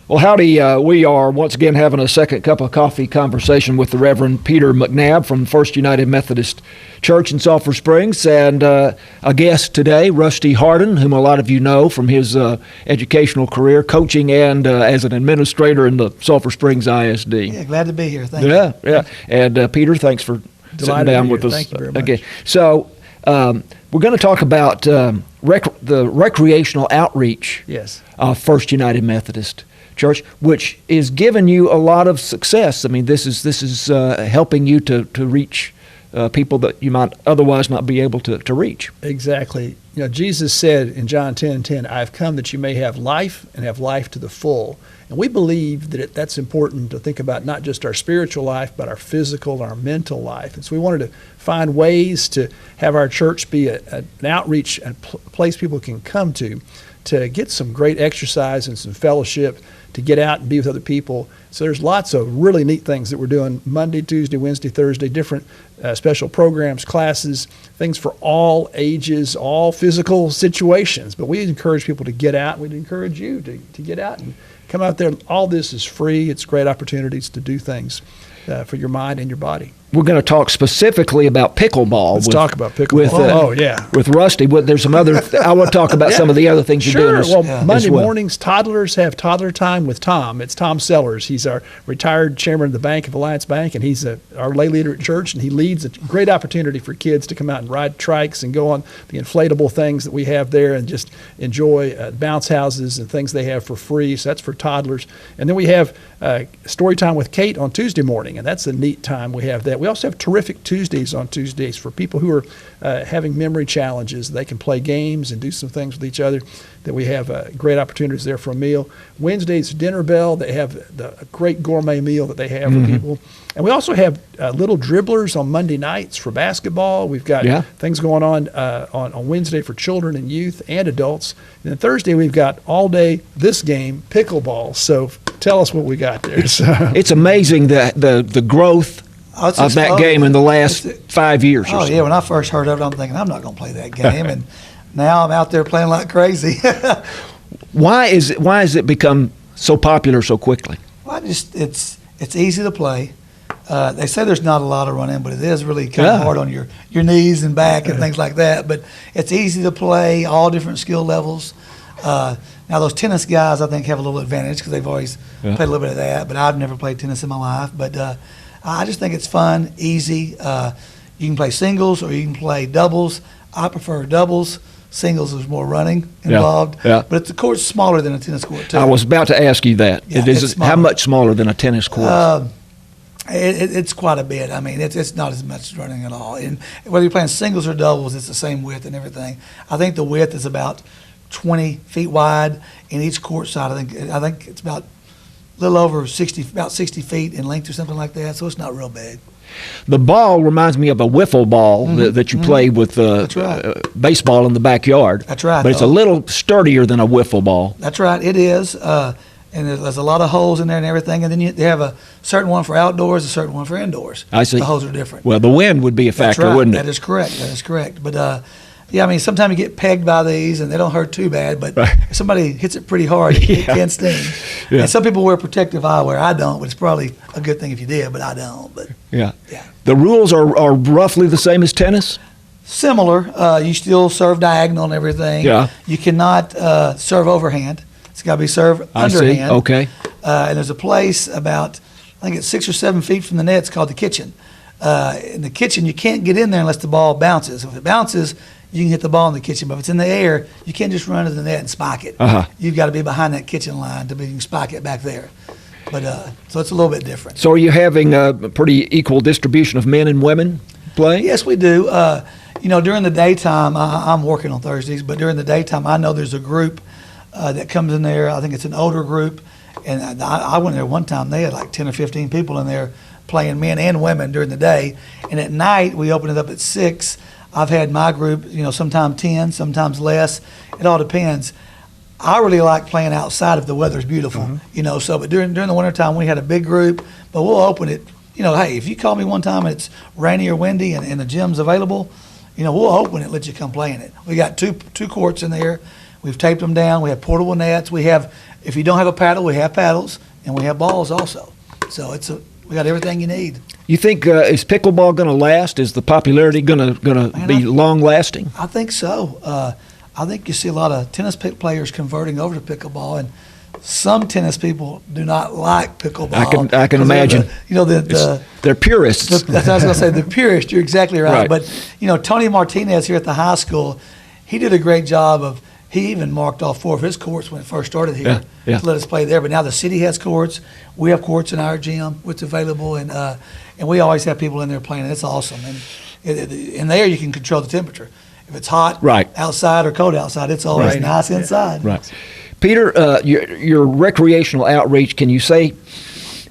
Well, howdy. We are once again having a second cup of coffee conversation with the Reverend Peter McNabb from First United Methodist Church in Sulphur Springs, and a guest today, Rusty Harden, whom a lot of you know from his educational career, coaching and as an administrator in the Sulphur Springs ISD. Yeah, glad to be here. Thank you. Yeah. And Peter, thanks for sitting down with us. Thank you very much. Okay. So we're going to talk about the recreational outreach of First United Methodist Church, which is giving you a lot of success. I mean, this is helping you to reach people that you might otherwise not be able to reach. Exactly. You know, Jesus said in John 10:10, "I've come that you may have life and have life to the full." And we believe that that's important to think about, not just our spiritual life, but our physical, our mental life. And so we wanted to find ways to have our church be an outreach, a place people can come to get some great exercise and some fellowship, to get out and be with other people. So there's lots of really neat things that we're doing Monday, Tuesday, Wednesday, Thursday, different special programs, classes, things for all ages, all physical situations. But we encourage people to get out. We'd encourage you to get out and come out there. All this is free. It's great opportunities to do things for your mind and your body. We're going to talk specifically about pickleball. Let's talk about pickleball. With Rusty. There's some other. I want to talk about some of the other things you're doing. Sure. Well, Monday mornings, toddlers have toddler time with Tom. It's Tom Sellers. He's our retired chairman of the Bank of Alliance Bank, and he's our lay leader at church. And he leads a great opportunity for kids to come out and ride trikes and go on the inflatable things that we have there, and just enjoy bounce houses and things they have for free. So that's for toddlers. And then we have story time with Kate on Tuesday morning, and that's a neat time. We have that. We also have terrific Tuesdays on Tuesdays for people who are having memory challenges. They can play games and do some things with each other. That we have great opportunities there for a meal. Wednesday's Dinner Bell. They have a great gourmet meal that they have for people. And we also have little dribblers on Monday nights for basketball. We've got things going on Wednesday for children and youth and adults. And then Thursday we've got all day this game, pickleball. So tell us what we got there. It's amazing the growth of that game in the last 5 years. Oh, yeah. When I first heard of it, I'm thinking, I'm not going to play that game. And now I'm out there playing like crazy. Why is it become so popular so quickly? Well, it's easy to play. They say there's not a lot of running, but it is really kind of hard on your knees and back and things like that. But it's easy to play, all different skill levels. Now, those tennis guys, I think, have a little advantage because they've always played a little bit of that. But I've never played tennis in my life. But I just think it's fun, easy. You can play singles or you can play doubles. I prefer doubles. Singles is more running involved. But the court's smaller than a tennis court, too. I was about to ask you that. It's how much smaller than a tennis court? It's quite a bit. I mean, it's not as much running at all. And whether you're playing singles or doubles, it's the same width and everything. I think the width is about 20 feet wide in each court side. I think it's about a little over 60 feet in length or something like that. So it's not real big. The ball reminds me of a wiffle ball that you play with baseball in the backyard. That's right. But it's a little sturdier than a wiffle ball. That's right. It is. And there's a lot of holes in there and everything. And then they have a certain one for outdoors, a certain one for indoors. I see. The holes are different. Well, the wind would be a factor, wouldn't it? That is correct. That is correct. But, yeah, I mean, sometimes you get pegged by these, and they don't hurt too bad. But if somebody hits it pretty hard, it can sting. And some people wear protective eyewear. I don't, but it's probably a good thing if you did, but I don't. But yeah. The rules are roughly the same as tennis? Similar. You still serve diagonal and everything. Yeah. You cannot serve overhand. It's got to be served underhand. I see. Okay. And there's a place about, I think it's 6 or 7 feet from the net. It's called the kitchen. In the kitchen, you can't get in there unless the ball bounces. If it bounces, you can hit the ball in the kitchen. But if it's in the air, you can't just run to the net and spike it. You've got to be behind that kitchen line to be you can spike it back there. But so it's a little bit different. So are you having a pretty equal distribution of men and women playing? Yes, we do. During the daytime, I'm working on Thursdays, but during the daytime, I know there's a group that comes in there. I think it's an older group, And I went there one time. They had like 10 or 15 people in there playing, men and women, during the day. And at night, we opened it up at 6. I've had my group, sometimes 10, sometimes less. It all depends. I really like playing outside if the weather's beautiful, but during the wintertime, we had a big group, but we'll open it. Hey, if you call me one time and it's rainy or windy and the gym's available, we'll open it, let you come play in it. We got two courts in there. We've taped them down. We have portable nets. We have, if you don't have a paddle, we have paddles, and we have balls also. So we got everything you need. You think is pickleball going to last? Is the popularity going to be long lasting? I think so. I think you see a lot of tennis players converting over to pickleball, and some tennis people do not like pickleball. I can imagine. They're purists. That's what I was going to say. The purists. You're exactly right. But Tony Martinez here at the high school, he did a great job of. He even marked off 4 of his courts when it first started here to let us play there. But now the city has courts. We have courts in our gym, which is available, and we always have people in there playing. And it's awesome. And in there, you can control the temperature. If it's hot outside or cold outside, it's always nice inside. Right. Peter, your recreational outreach, can you say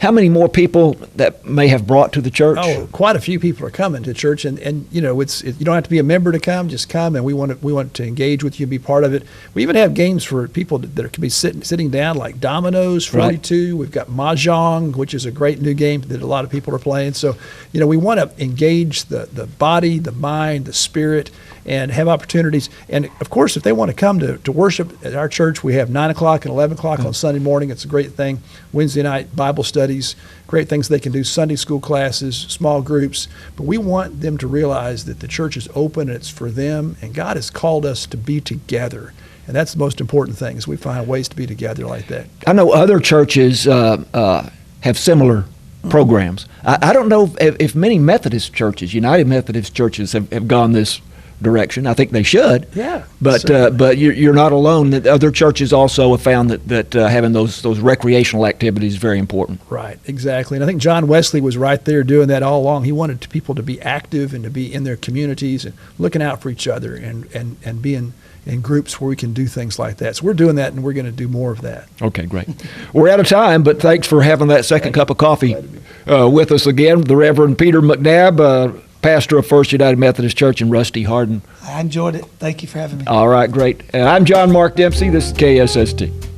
how many more people that may have brought to the church? Oh, quite a few people are coming to church, and you don't have to be a member to come. Just come, and we want to engage with you, be part of it. We even have games for people that can be sitting down, like dominoes, 42. We've got mahjong, which is a great new game that a lot of people are playing. So, we want to engage the body, the mind, the spirit, and have opportunities. And of course, if they want to come to worship at our church, we have 9 o'clock and 11 o'clock on Sunday morning. It's a great thing. Wednesday night Bible studies, great things they can do, Sunday school classes, small groups. But we want them to realize that the church is open and it's for them, and God has called us to be together. And that's the most important thing, is we find ways to be together like that. I know other churches have similar programs. I don't know if many Methodist churches, United Methodist churches, have gone this direction. I think they should. Yeah. But you're not alone. That other churches also have found that having those recreational activities is very important. Right. Exactly. And I think John Wesley was right there doing that all along. He wanted people to be active and to be in their communities and looking out for each other and being in groups where we can do things like that. So we're doing that, and we're going to do more of that. Okay, great. We're out of time, but thanks for having that second cup of coffee with us again. The Reverend Peter McNabb, pastor of First United Methodist Church, and Rusty Harden. I enjoyed it. Thank you for having me. All right, great. I'm John Mark Dempsey. This is KSST.